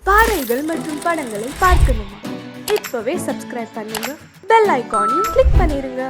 பாடல்கள் மற்றும் படங்களை பார்க்கணுமா? இப்பவே சப்ஸ்கிரைப் பண்ணுங்க, பெல் ஐகானையும் கிளிக் பண்ணிருங்க.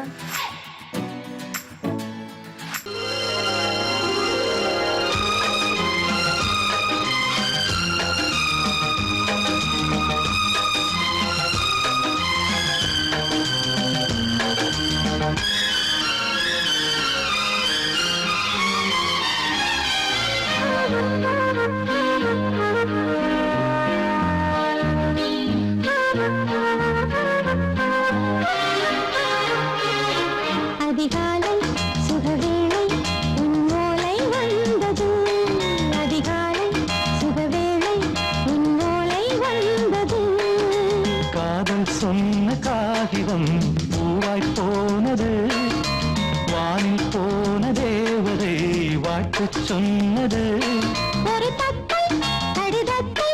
அதிகாலை சுகவேளை உன்னோலை வந்தது. அதிகாலை சுகவேளை உன்னோலை வந்தது. காதல் சொன்ன காகிதம் பூவாய் போனது. வானில் போன தேவதை வாழ்த்து சொன்னது. ஒரு தத்தை கடிதத்தை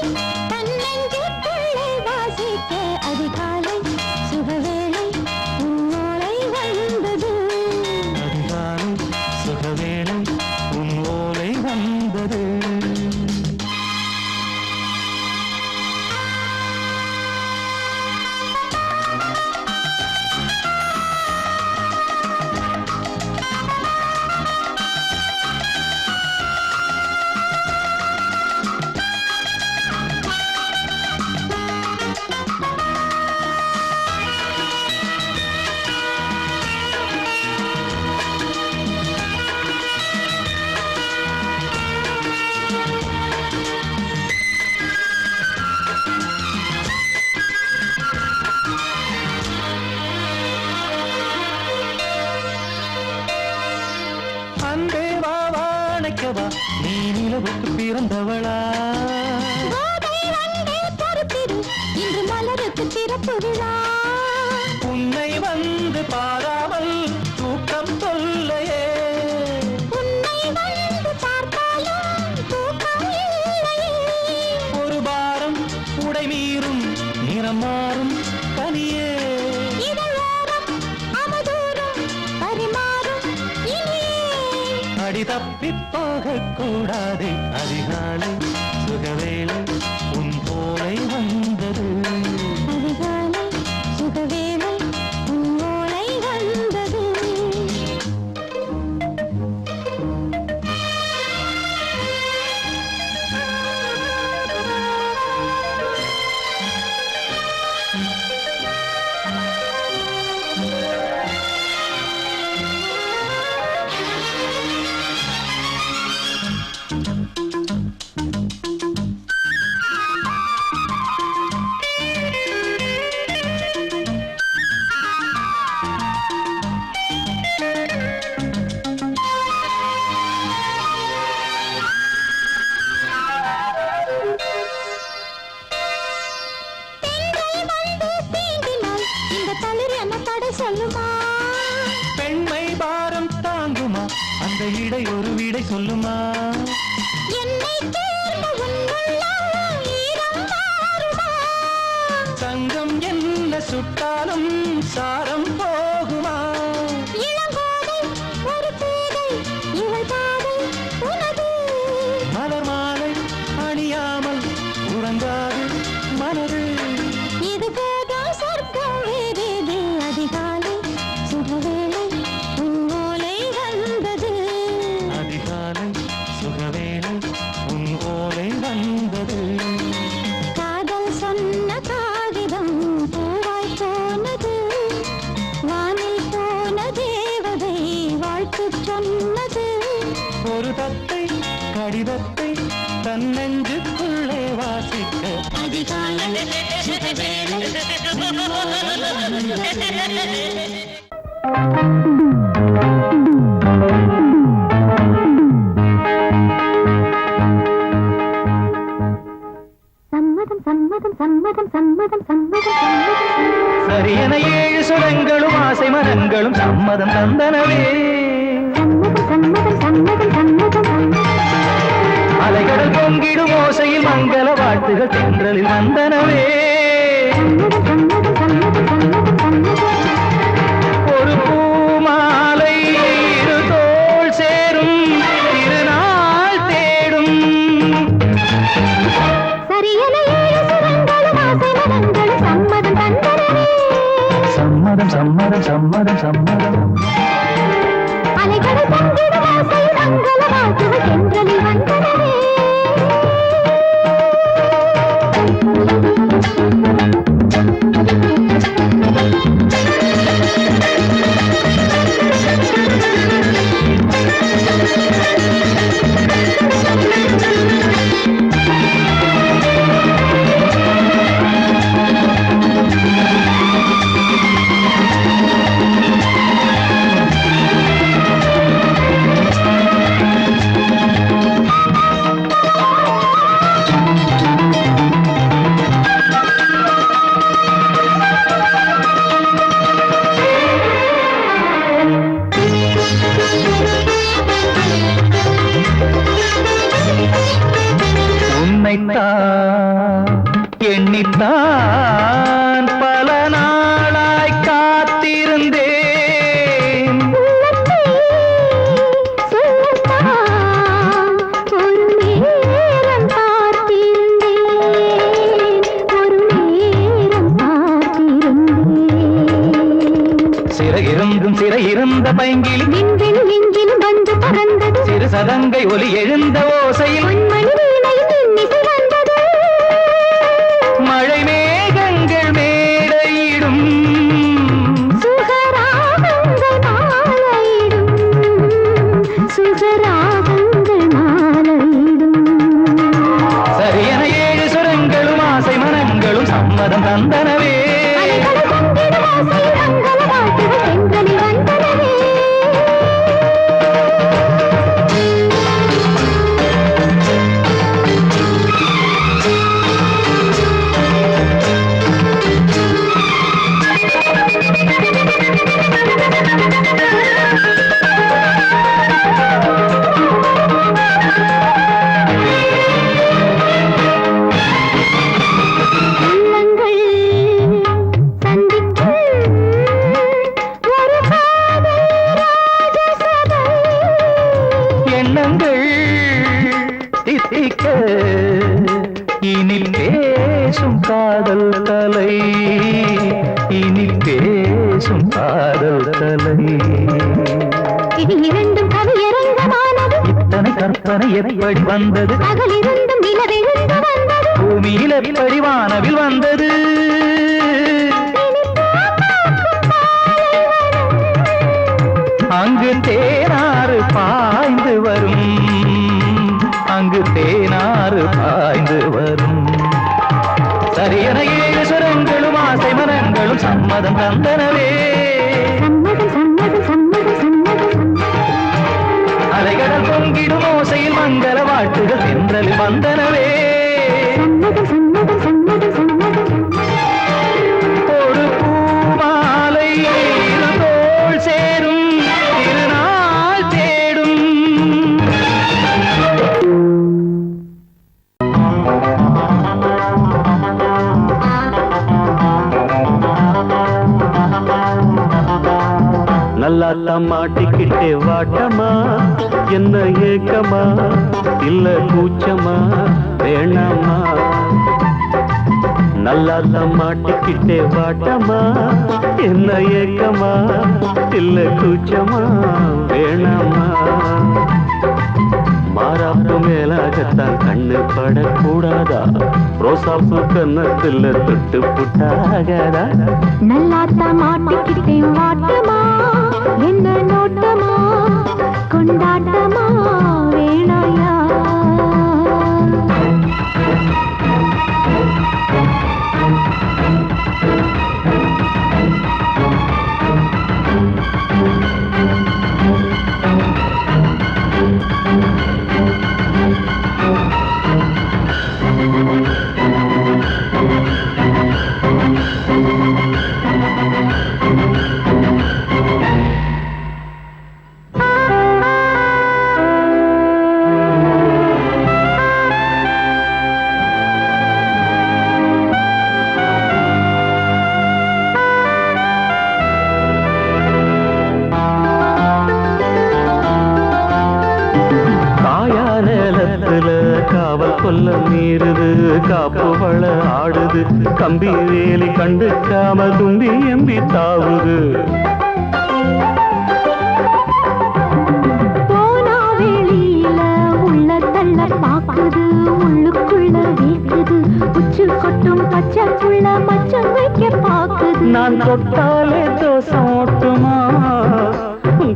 தன்னெஞ்சுக்குள்ளே வாசிக்க அதிகாலை சுகவேளை உன்னோலை வந்தது. அதிகாலை சுகவேளை உன் ஓலை வந்தது. அன்பே வா வாழைக்கவா, நீ நிலவுக்கு பிறந்தவளா? கோதை வந்தே பொறுத்திரு, இன்று மலருக்கு திறப்பு விழா. உன்னை வந்து பாராமல் தூக்கம் தொல்லையே. உன்னை வந்து பார்த்தாலும் தூக்கம் இல்லையே. ஒரு பாரம் உடை மீறும் நிறம் மாறும் கனியே. இதழோரம் அவதூறும் பரிமாறும் இனியே. அடி தப்பி போகக் கூடாதே. அதிகாலை சுகவேளை உன் போலை வந்தது. அதிகாலை சுகவேளை உன்னோலை வந்தது. பெண்கள் வந்து தீண்டினால் இந்த தளிர் என்ன தடை சொல்லுமா? பெண்மை பாரம் தாங்குமா? அந்த இடை ஒரு விடை சொல்லுமா? என்னை தேர்ந்த உன் உள்ளம் ஈரம் மாறுமா? தங்கம் என்ன சுட்டாலும் சாரம் போகுமா? இளங்கோதை ஒரு பேதை இவள் பாதை உனது. மலர் மாலை அணியாமல் உறங்காது மனது. இது போதும் சொர்க்கம் வேறேது. அதிகாலை சுகவேளை உன்னோலை வந்தது. அதிகாலை சுகவேளை உன் ஓலை வந்தது. காதல் சொன்ன காகிதம் பூவாய் போனது. வானில் போன தேவதை வாழ்த்து சொன்னது. ஒரு தத்தை கடிதத்தை தன்னெஞ்சுக்குள்ளே வாசிக்க அதிகாலை சுகவேளை உன்னோலை வந்தது. சம்மதம் சம்மதம் சம்மதம் சம்மதம் சம்மதம் சம்மதம். சரியென 7 சுரங்களும் ஆசை மரங்களும் சம்மதம் தந்தனவே. சம்மதம் சம்மதம் சம்மதம் சம்மதம் சம்மதம். அலைகடல் பொங்கிடும் ஓசையில் மங்கள வாழ்த்துகள் தென்றலில் வந்தனவே. சம்மதம் சம்மதம் சம்மதம் சம்மதம் சம்மதம். ஒரு பூமாலை இரு தோள் சேரும் திருநாள் தேடும். சரியென 7 சம்மதம் சம்மதம் சம்மதம். அலைகளை பங்கிடும் ஆசை மங்கள வாழ்த்துகள் தென்றலில் வந்தனவே. எண்ணித்தான் பல நாளாய் காத்திருந்தேன். சிறையிருந்தும் சிறையிருந்த பைங்கிலி வந்து பறந்தது. சிறு சதங்கை ஒலி எழுந்த ஓசையில் மழை மேகங்கள் மேடையிடும். சுகராகங்கள் மாலையிடும். சுகராகங்கள் மாலையிடும். சரியென ஏழு சுரங்களும் ஆசை மனங்களும் சம்மதம் தந்தனவே. அலைகளை பங்கிடும் ஆசை மங்கள வாழ்த்துகள் தென்றலில் வந்தனவே. எண்ணங்கள் தித்திக்க இனில் பேசும் காதல் கலை. இனில் பேசும் காதல் கலை. இது இரண்டும் கவியரங்கமானது. இத்தனை கற்பனை எப்படி வந்தது? பகலிருந்தும் நிலவெழுந்து வந்தது. பூமியில் எப்படி வானவில் வந்தது? அங்கு தேனாறு பாய்ந்து வரும். அங்கு தேனாறு பாய்ந்து வரும். சரியென ஏழு சுரங்களும் ஆசை மனங்களும் சம்மதம் தந்தனவே. சம்மதம் சம்மதம் சம்மதம் சம்மதம். அலைகடல் பொங்கிடும் ஓசையில் மங்கள வாழ்த்துகள் தென்றலில் வந்தனவே. சம்மதம் சம்மதம் சம்மதம் சம்மதம். ஒரு பூமாலை இரு தோள் சேரும் திருநாள் தேடும். நல்லா மாட்டிக்கிட்டே வாட்டமா, என்ன ஏக்கமா இல்ல கூச்சமா வேணாமா? நல்லா மாட்டிக்கிட்டே வாட்டமா, என்ன ஏக்கமா இல்ல கூச்சமா வேணாமா? மாறாப்பு மேலாகத்தான் கண்ணு படக்கூடாதா? ரோசாப்பு கன்னத்துல தொட்டு புட்டாகதா? நல்லாத்தா மாட்டிக்கிட்டேன் வாட்டமா, என்ன நோட்டமா கொண்டாட்டமா வேணாயா? ஆடுது, கம்பி வேலி கண்டுக்காம தும்பி எம்பி தாவுது. போனா வெளியில உள்ள தள்ள பாக்குது, உள்ளுக்குள்ள வீக்குது, உச்சு கொட்டும் பச்சைக்குள்ள மச்சம் வைக்க பாக்குது. நான் தொட்டாலே தோசம் ஓட்டுமா,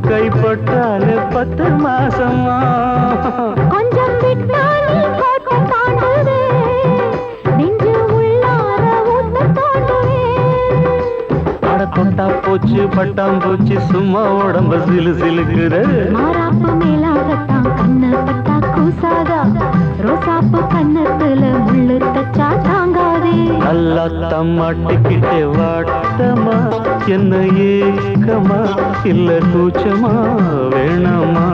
கைப்பட்டாலே 10 மாசமா. கொஞ்சம் விட்டா நீ கோட்டை தாண்டுவே, நெஞ்சு உள்ளார ஊட்ட தோண்டுவே. அட தொட்டா போச்சு பட்டாம் போச்சு, சும்மா உடம்பு சிலு சிலுக்குது. மாறாப்பு மேலாகத்தான் கண்ணு பட்டா கூசாதா, ரோசாப்பு கண்ணத்துல முள்ளு தச்சா தாங்காதே. நல்லா தம்மாட்டிக்கிட்டே வாட்டமா, என்ன ஏக்கமா இல்ல கூச்சமா வேணாமா.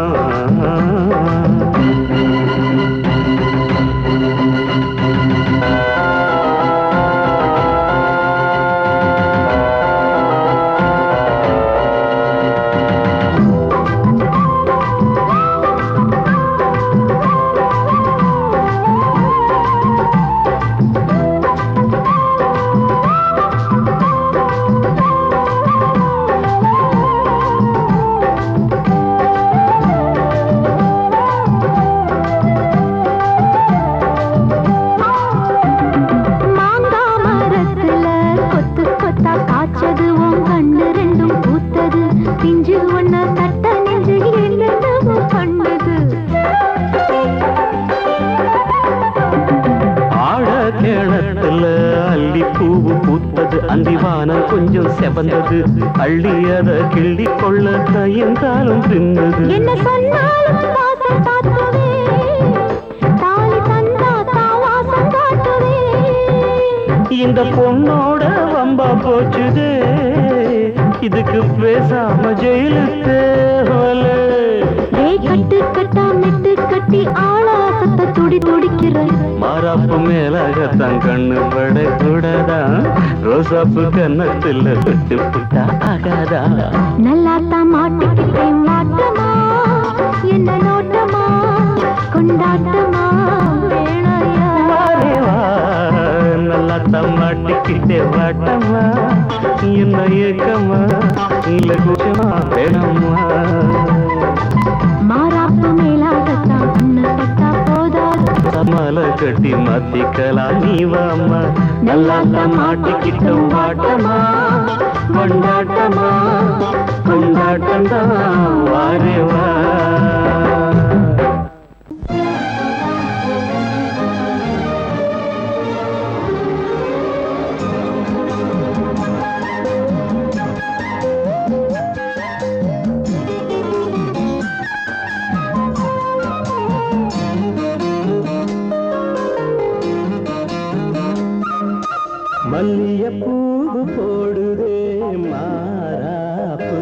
அந்திவானம் கொஞ்சம் செவந்தது, அள்ளி அத கிள்ளி கொள்ள கையங்காலும் தின்னது. என்ன சொன்னாலும் வாசம் காட்டுவே, தாலி தந்தா தாவாசம் காட்டுவே. இந்த பொண்ணோட வம்பா போச்சுதே, இதுக்கு பேசாம ஜெயிலு தேவல. கட்டு கட்டா மெட்டு கட்டி ஆளாசத்தை துடி துடிக்கிற. மாறாப்பு மேலாகத்தான் கண்ணு படக்கூடாதா, ரோசாப்பு கன்னத்துல தொட்டு புட்டா ஆகாதா. நல்லாத்தான் மாட்டிக்கிட்டே மாட்டமா, என்ன நோட்டமா கொண்டாட்டமா வேணையா. நல்லாத்தான் மாட்டிக்கிட்டே வாட்டமா, என்ன ஏக்கமா இல்ல கூச்சமா வேணாமா. மாறாப்பு மேலாகத்தான் கண்ணு பட்டா போதாது, மலை கட்டி மாத்திக்கலாம் நீ வாமா. நல்லாத்தான் மாட்டிக்கிட்டோம் வாட்டமா, கொண்டாட்டமா கொண்டாட்டம்தான் வாரேவா. மல்லியப்பூவு போடுதே மாறாப்பு,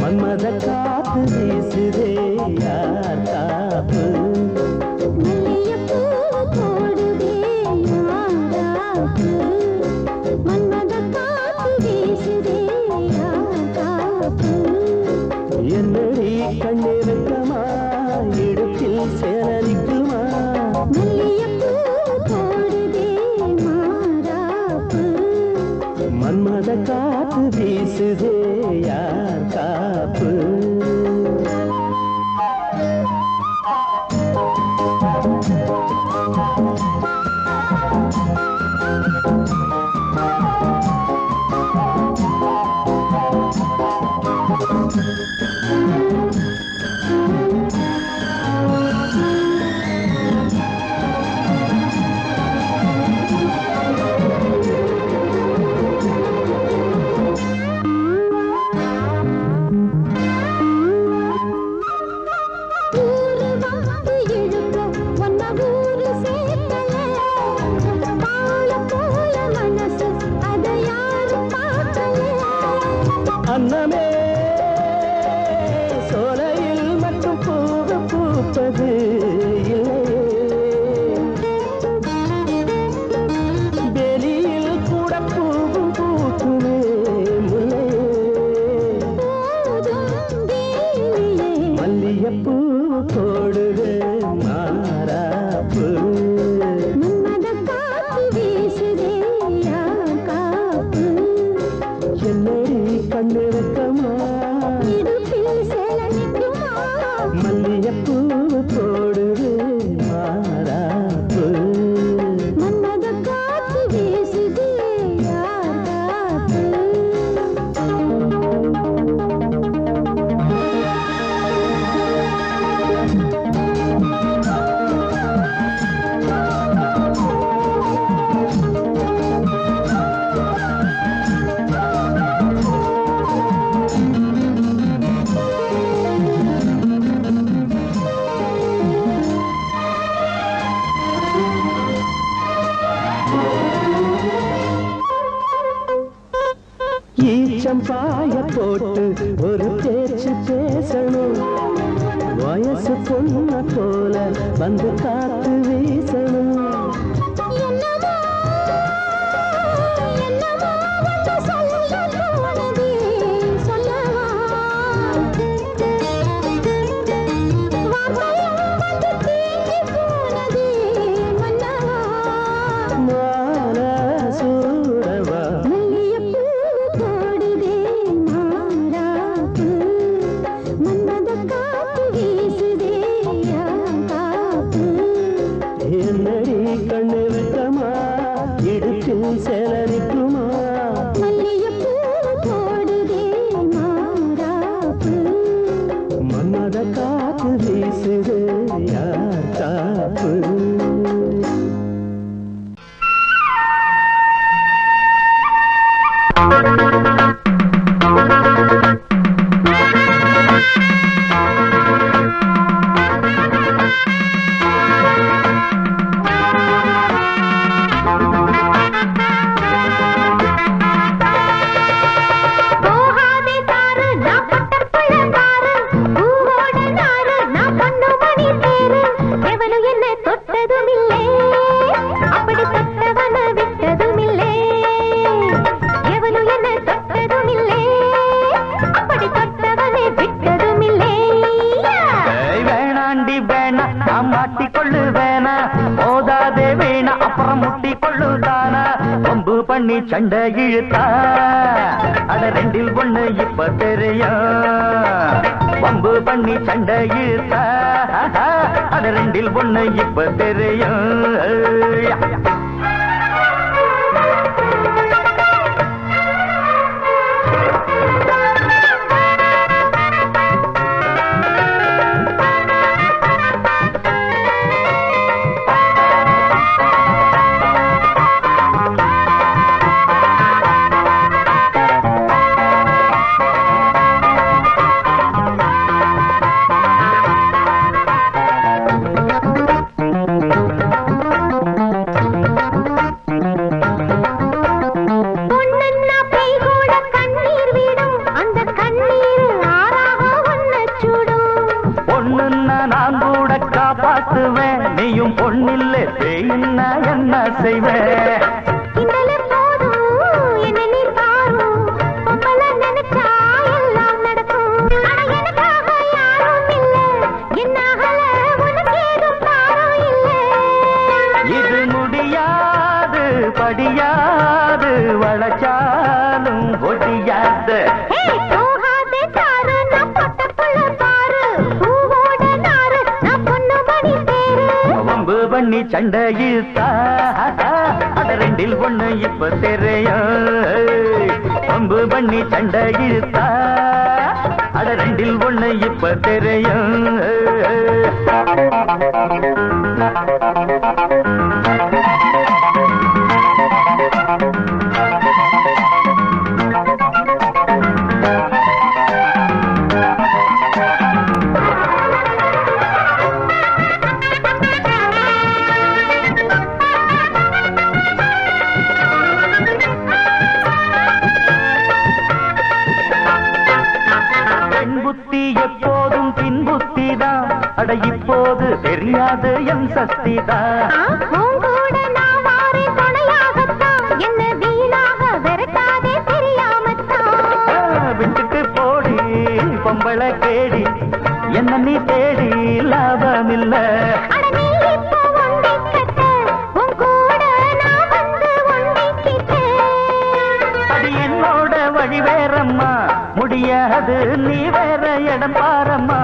மன்மத காத்து வீசுதே யார் காப்பு. மல்லிகைப்பூ போடுதே மாறாப்பு, மன்மத காத்து வீசுதே காப்பு. என்னடி கண்ணிருக்கமா, இடுப்பில் சேரரிக்குமா. மல்லிகைப்பூ போடுதே மாறாப்பு, மன்மத காத்து வீசுதே யார் காப்பு. ஊரு வந்து இழுக்க ஒன்ன ஊரு சேர்த்தல, பால போல கொஞ்சம் பாய போட்டு ஒரு பேச்சு பேசணும் வயசு பொண்ண போல வந்து காத்து வீசணும் சண்டை இழுத்தா அட ரெண்டில் ஒண்ணு இப்ப தெரியும் வம்பு பண்ணி சண்டை இழுத்தா அட ரெண்டில் ஒண்ணு இப்ப தெரியும் நீயும் பொண்ணில்ல செய்யின்னா என்ன செய்வேன் இது முடியாது படியாது வளச்சாலும் ஒடியாது பண்ணி சண்டை இழுத்தா அட ரெண்டில் ஒண்ணு இப்ப தெரியும் பம்பு பண்ணி சண்டை இழுத்தா அட ரெண்டில் ஒண்ணு இப்ப தெரியும் அட இப்போது தெரியாது என் சக்திதான் விட்டுக்கு போடி பொம்பளை கேடி என்ன நீ தேடி லாபமில்ல அது என்னோட வழி வேறம்மா முடியாது நீ வேற இடம் பாரம்மா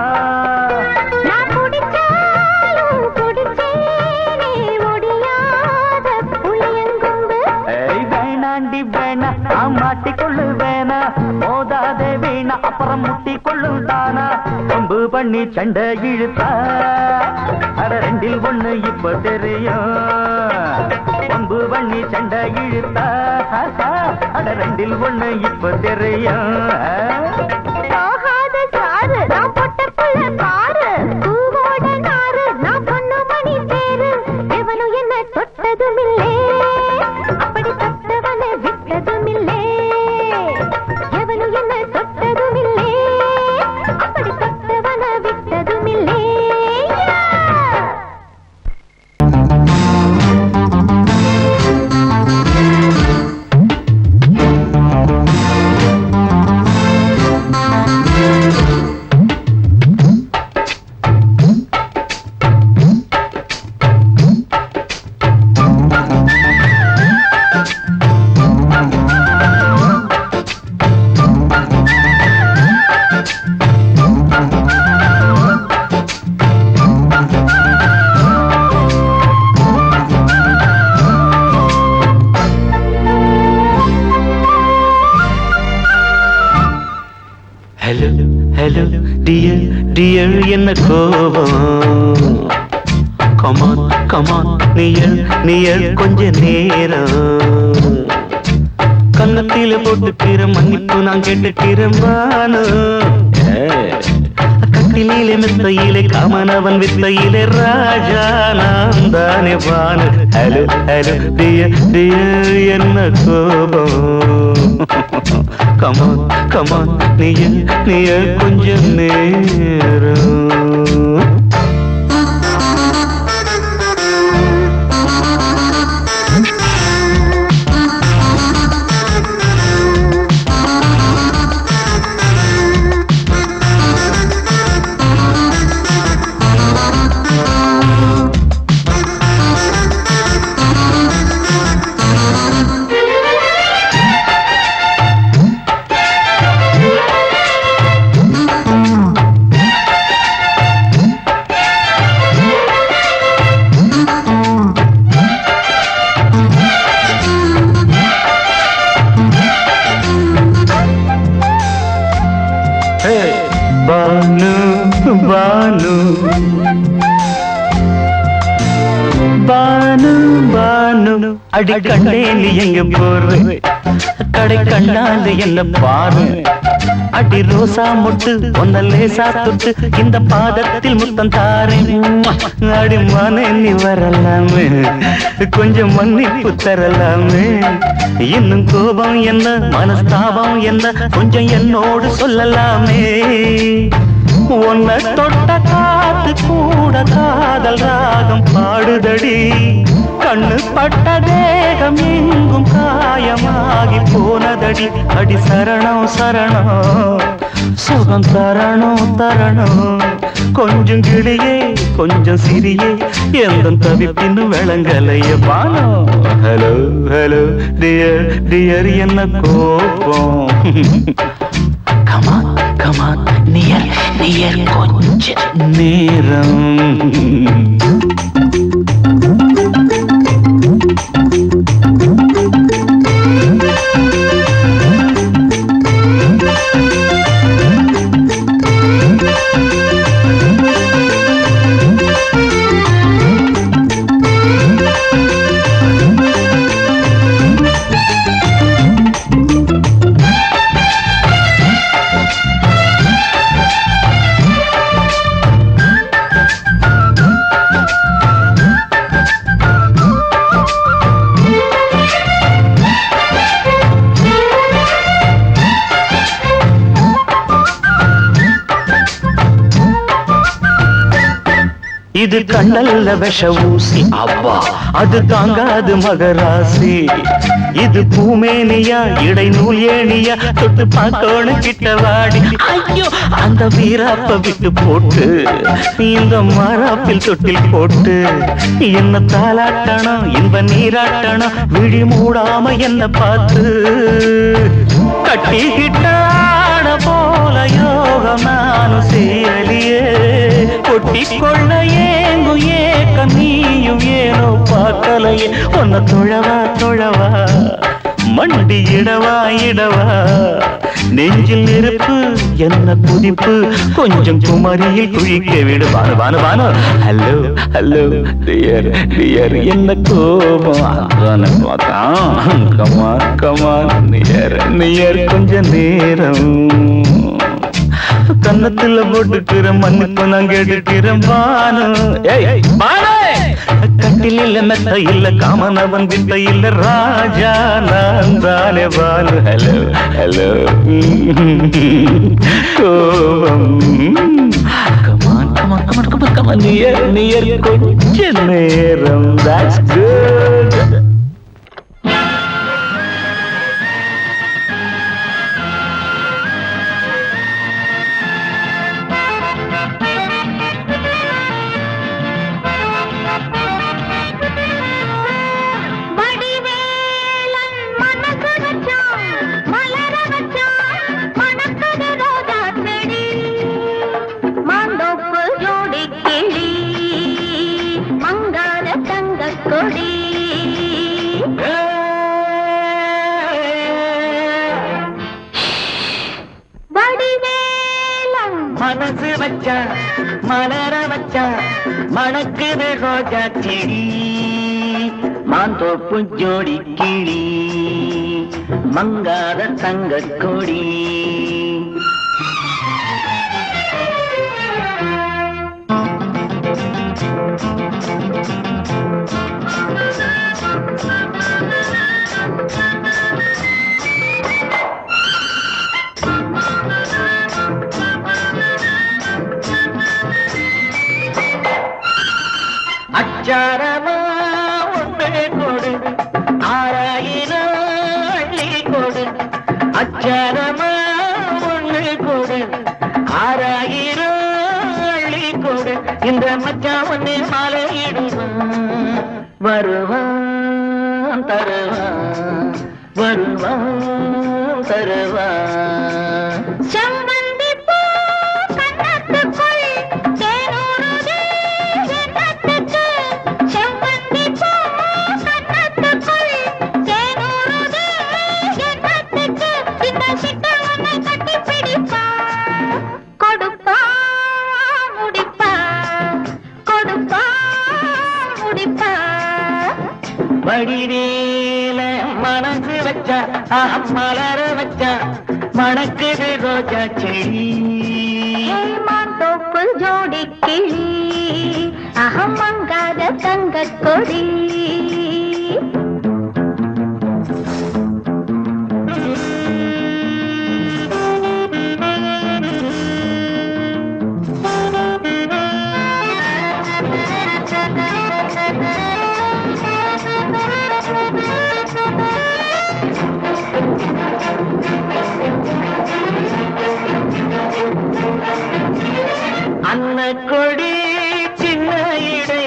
மாட்டிக்கொள்ளு வேணா மோதாதே வீணா அப்புறம் முட்டிக்கொள்ளு தானா பம்பு பண்ணி சண்டை இழுத்தா அட ரெண்டில் ஒண்ணு இப்ப தெரியும் பம்பு பண்ணி சண்டை இழுத்தா அட ரெண்டில் ஒண்ணு இப்ப தெரியும் அப்படி தத்தவனை விட்டதுமில்லே எவனு டியர் என்ன கோபம் கமான் கமான் நியர் கொஞ்ச நேரம் கன்னத்தில போட்டுக்கிற மன்னிப்பு நான் கேட்டுக்கிறம்பானு கட்டிலே மெத்தையிலே காமனவன் வித்தையிலே ராஜா நான் தானே வானு ஹலோ ஹலோ டியர் என்ன கோபம் கமான் கமான் நியர் கொஞ்சம் நேரம் பானு பானு பானு பானு அடி கண்டே நீ எங்க போற கடை கண்டால என்ன பாரு அடி ரோசா முட்டு ஒன்ன லேசா தொட்டு இந்த பாதத்தில் முத்தம் தாரேன் அடி மனே நீ வரலாமே கொஞ்சம் மன்னிப்பு தரலாமே இன்னும் கோபம் என்ன மனஸ்தாபம் என்ன கொஞ்சம் என்னோடு சொல்லலாமே உன்னை தொட்ட காத்து கூட காதல் ராகம் பாடுதடி கண்ணு பட்ட தேகம் எங்கும் காயமாகி போனதடி அடி சரணம் சரணம் சுகம் தரணும் தரணும் கொஞ்சம் கிளியே கொஞ்சம் சிறியே எந்த தவிப்பின்னு விளங்கலைய பானோ ஹலோ ஹலோ டியர் என்ன கோபம் கமான் கமான் நியர் கொஞ்ச நேரம் இது கண்ணல்ல விஷ ஊசி அவ்வா அது தாங்காது மகராசி இது பூமேனியா இடை நூல் ஏனியா தொட்டு பார்த்தோன்னு கிட்ட வாடி ஐயோ அந்த வீராப்ப விட்டு போட்டு இந்த மாறாப்பில் தொட்டில் போட்டு என்ன தாலாட்டணும் இன்ப நீராட்டணும் விழி மூடாம என்ன பார்த்து கட்டிக்கிட்டான போல யோகம் நானும் செய்யலியே கொட்டி கொள்ள ஏங்கும் ஏக்க நீயும் ஏனோ பார்க்கலையே உன்னை தொழவா மண்டி இடவா நெஞ்சில் நெருப்பு என்ன குதிப்பு கொஞ்சம் குமரியில் குழிக்க விடு பானு ஹலோ ஹலோ டியர் என்ன கோபம் கமான் நியர் கொஞ்ச நேரம் கன்னத்துல போட்டுக்கிற மன்னிப்பு நான் கேட்டுக்கிறேன் பானு கட்டில மெத்த இல்ல காமனவன் வித்த இல்ல ராஜா நான் தானே பானு ஹலோ ஹலோ கோபம் கமான் நியர் கொஞ்ச நேரம் that's good மங்கார தங்க கொடி வச்சான் மலர வச்சான் மணக்குது ரோஜா செடி மாந்தோப்பு ஜோடி கிளி மங்காத தங்க கொடி அச்சாரமா ஒன்று கொடு 6000 அள்ளி கொடு அச்சாரமா ஒன்று கொடு 6000 அள்ளி கொடு இந்த மச்சான் ஒன்னே மாலையிடுவான் வருவான் தருவான் வருவான் தருவான் செம்பந்தி பூ கன்னத்துக்குள் தேனூறுதே எண்ணத்துக்கு செம்பந்தி பூ கன்னத்துக்குள் தேனூறுதே எண்ணத்துக்கு இந்த சிட்டவனை கட்டி பிடிப்பா கொடுப்பா முடிப்பா கொடுப்பா முடிப்பா வடிவேல மனசு வச்சா மலர வச்சா மணக்குது ரோஜா செடி மாந்தோப்பு ஜோடி கிளி அகமங்காத தங்கக் கொடி அன்ன கொடி சின்ன இடை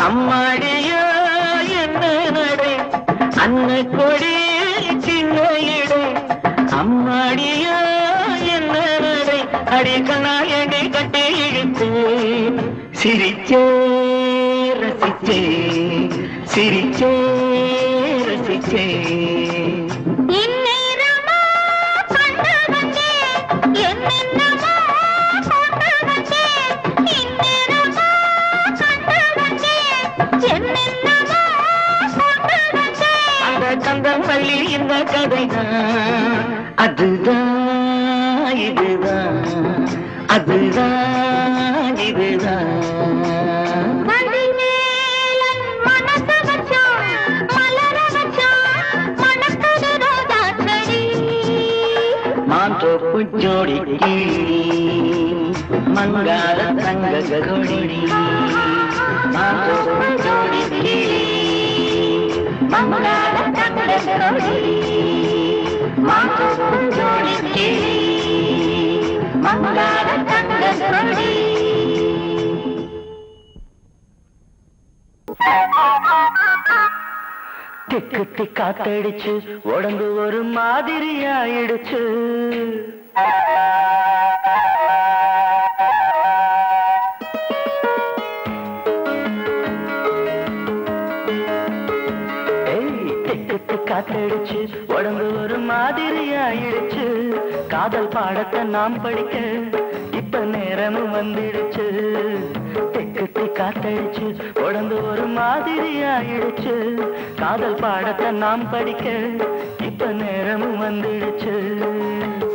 அம்மாடியோ என்ன நடை அன்ன கொடி சின்ன இடை அம்மாடியோ என்ன நடை அடி கண்ணாயடி கட்டி இழுத்து சிரிச்சே ரசிச்சே சிரிச்சே ரசிச்சே இந்நேரமா கண்டு வந்தேன் என்னென்னமோ கொண்டு வந்தேன் இந்நேரமா கண்டு வந்தேன் என்னென்னமோ கொண்டு வந்தேன் அந்த கந்தம் பள்ளி இந்த கதைதான் அதுதான் இதுதான் அதுதான் இதுதான் வடிவேலன் மனசு வச்சான் மலர வச்சான் மணக்குது ரோஜா செடி மாந்தோப்பு ஜோடி கிளி மங்காத தங்க கொடி மாந்தோப்பு ஜோடி கிளி மங்காத தங்க கொடி மாந்தோப்பு ஜோடி கிளி மங்காத தங்க கொடி திக்கு திக்காத்தடிச்சு உடம்பு ஒரு மாதிரி ஆயிடுச்சு திக்கு காத்தடிச்சு உடம்பு ஒரு மாதிரி ஆயிடுச்சு காதல் பாடத்தை நாம் படிக்க இப்ப நேரமும் வந்துடுச்சு திக்கு காத்தடிச்சு உடம்பு ஒரு மாதிரி ஆயிடுச்சு காதல் பாடத்தை நாம் படிக்க இப்ப நேரமும் வந்துடுச்சு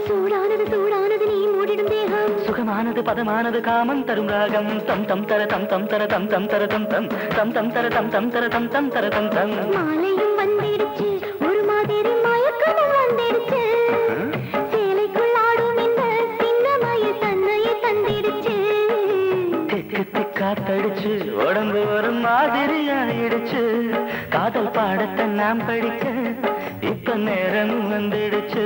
சூடானது சூடானது நீ மூடிடும் தேகம் சுகமானது பதமானது காமம் தரும் ராகம் தம் தம் தர தம் தம் தர தம் தம் தர தம் தம் தம் தம் தர தம் தம் தர தம் தம் தர தம் தம் மாலையும் வந்துடுச்சு ஒரு மாதிரி மயக்கமும் வந்துடுச்சு சேலைக்குள் ஆடும் இந்த சின்னமய தன்னையை தந்திடுச்சு திக்கு திக்காத்தடிச்சு உடம்பு ஒரு மாதிரி ஆயிடுச்சு காதல் பாடத்தை நாம் படிக்க இப்ப நேரம் வந்துடுச்சு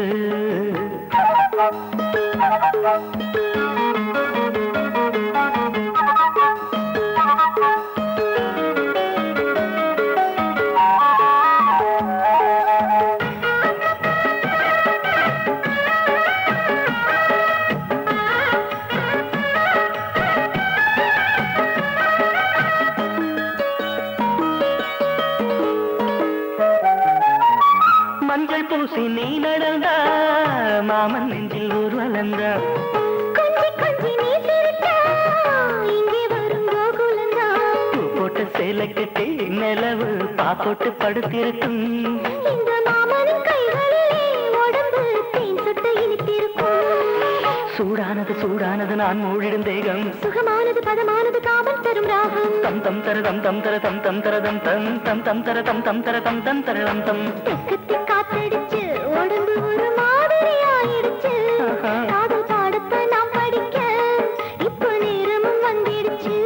மஞ்சள் பூசி நீ நடந்தா மாமன் நெஞ்சில் ஊர்வலந்தா கொஞ்சி கொஞ்சி நீ சிரிக்க சேலை கட்டி நிலவு பாக்கோட்டு படுத்திருக்கும் இந்த மாமனின் கைகளிலே உடம்பு தேன் சுட்டு இனித்திருக்கும் சூடானது சூடானது நான் மூழிடும் தேகம் சுகமானது பதமானது காமல் தரும் ராகம் தம் தம் தர தம் தம் தர தம் தம் தர தம் தம் தம் தம் தர தம் தம் தர தம் தம் தர தம் தம் தெக்கத்தி காத்தடிச்சு உடம்பு ஒரு மாதிரி ஆயிடுச்சு காதல் பாடத்தை நாம் படிக்க இப்போ நேரமும் வந்துடுச்சு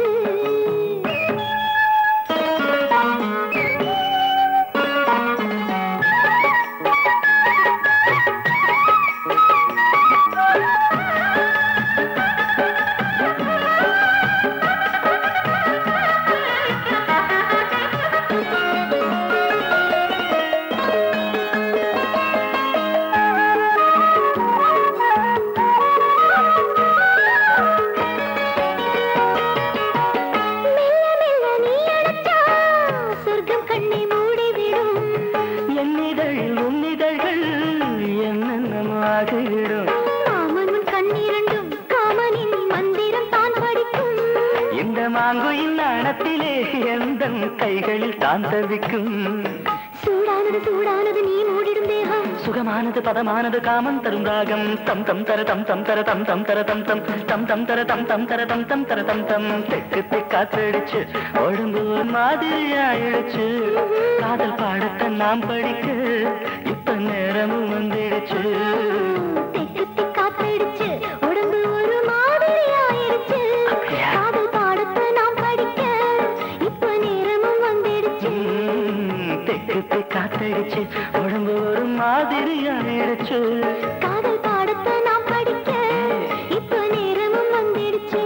கைகளில் தான் தவிக்கும் சூடானது சூடானது நீ மூடிடும் தேகம் சுகமானது பதமானது காமம் தரும் ராகம் தம் தம் தர தம் தம் தர தம் தம் தர தம் தம் தம் தம் தர தம் தம் தர தம் தம் தர தம் தம் தெக்கு தெக்காத்தடிச்சு உடம்பு ஒரு மாதிரி ஆயிடுச்சு காதல் பாடத்தை நாம் படிக்க இப்ப நேரமும் வந்துடுச்சு தெக்கு தெக்காத்தடிச்சு உடம்பு ஒரு மாதிரி ஆயிடுச்சு காதல் பாடத்தை நாம் படிக்க இப்ப நேரமும் வந்துடுச்சு தெக்கு காத்தடிச்சு உடம்பு ஒரு மாதிரி ஆயிடுச்சு காதல் பாடத்தை நாம் படிக்க இப்ப நேரமும் வந்துடுச்சு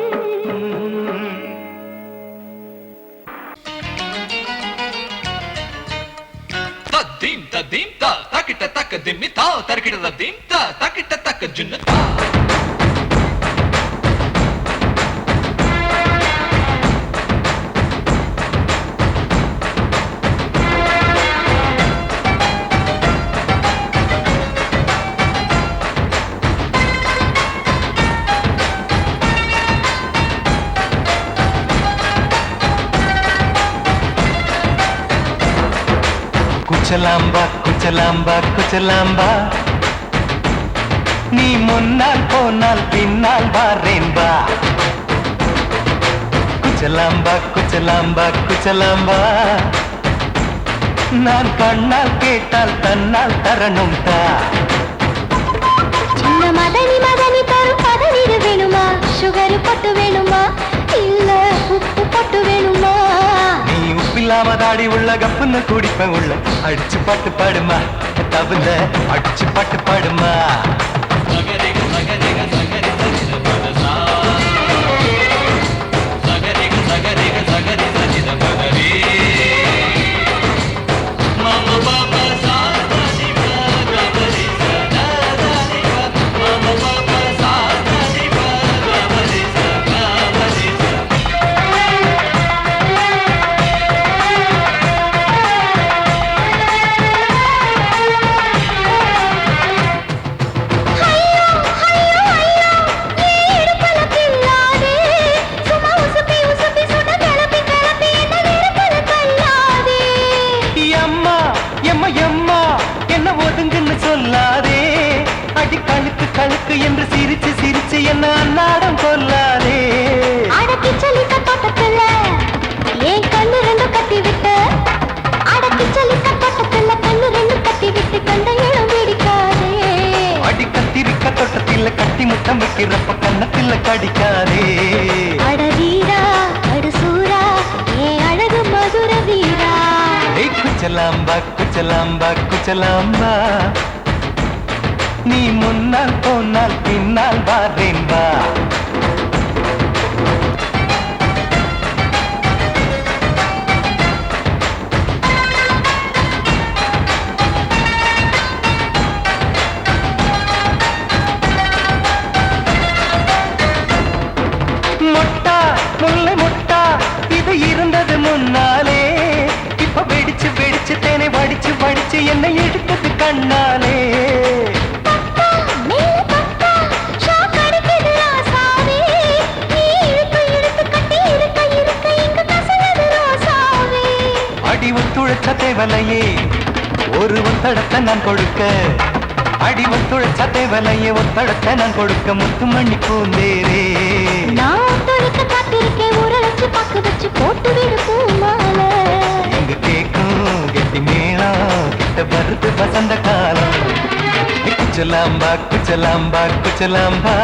தத்தீம் தத்தீம் தா தக்கிட்ட தக்க திம்மி தா தர்க்கிட்ட தத்தீம் தா தக்கிட்ட தக்க ஜுன்னு தா குச்சலாம்பா குச்சலாம்பா குச்சலாம்பா நீ முன்னால் போனால் பின்னால் வாரேன்பா குச்சலாம்பா குச்சலாம்பா குச்சலாம்பா நான் கண்ணால் கேட்டால் தன்னால் தரணும் தா சின்ன மதனி மதனி தரும் பதநீர் வேணுமா சுகர் பொட்டு வேணுமா இல்ல உப்பு பொட்டு வேணுமா நீ உப்பில்லாம தாடி உள்ள கப்புன்னு குடிப்பேன் உள்ள அடிச்சு பாட்டு பாடுமா தகுந்த அடிச்சு பாட்டு பாடுமா சகரிக சகரிக சகரி சஜித பதசா சகரிக சகரிக சகரி சஜித பதரே மம பாபா சாதா சிவா கபரி சதா சிவா மம பாபா சாதா சிவா கபரி சதா கபரி எம்மா எம்மா எம்மா என்ன ஒதுங்குன்னு சொல்லாதே அடி கழுக்கு கழுக்கு என்று சிரிச்சு சிரிச்சு என்ன அன்னாடம் கொல்லாதே அடக்கி சொல்லிக்க தோட்டத்துல ஏன் கண்ணு ரெண்டு கட்டி விட்டு அடக்கி சொல்லிக்க தோட்டத்துல கண்ணு ரெண்டு கட்டி விட்டு கண்ட இடம் பிடிக்காதே அடி கத்திரிக்க தோட்டத்தில் கட்டி முட்டம் வைக்கிறப்ப கண்ணத்தில் கடிக்காதே அட வீரா அடு சூரா ஏன் அழகு மதுர வீரா ஏய் குச்சலாம்பா குச்சலாம்பா குச்சலாம்பா நீ முன்னால் போனால் பின்னால் வாரேன்பா மொட்டா முல்லை மொட்டா இது இருந்தது முன்னாலே இப்ப வெடிச்சு வெடிச்சு தேனை வடிச்சு வடிச்சு என்னை எடுத்தது கண்ணாலே மேல பக்கா ஷாக் அடிக்குது ராசாவே நீ இழுத்து இழுத்து கட்டி இருக்க இருக்க இங்க கசங்குது ராசாவே அடி ஒத்துழைச்ச தேவலையே ஒரு ஒத்தடத்தை நான் கொடுக்க அடி ஒத்துழைச்ச தேவலையே ஒத்தடத்தை நான் கொடுக்க முத்துமணி பூந்தேரே நான் தொழிக்க காத்திருக்கேன் உரளைச்சு பக்கு வச்சு போட்டு விடு பூமாலை எங்க கேக்கும் கெட்டி மேளம் கிட்ட வருது வசந்த காலம் குச்சலாம்பா குச்சலாம்பா குச்சலாம்பா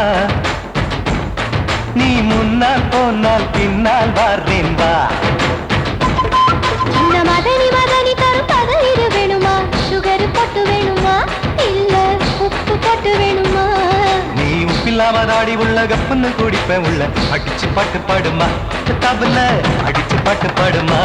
நீ முன்னால் போனால் பின்னால் வார்றேன் வா இந்த மதனி மதனி தரும் பதநீர் வேணுமா சுகர் போட்டு வேணுமா இல்ல உப்பு போட்டு வேணுமா நீ உப்பில்லாம தாடி உள்ள கப்புன்னு குடிப்பேன் உள்ள அடிச்சு பாட்டு பாடுமா தபல அடிச்சு பாட்டு பாடுமா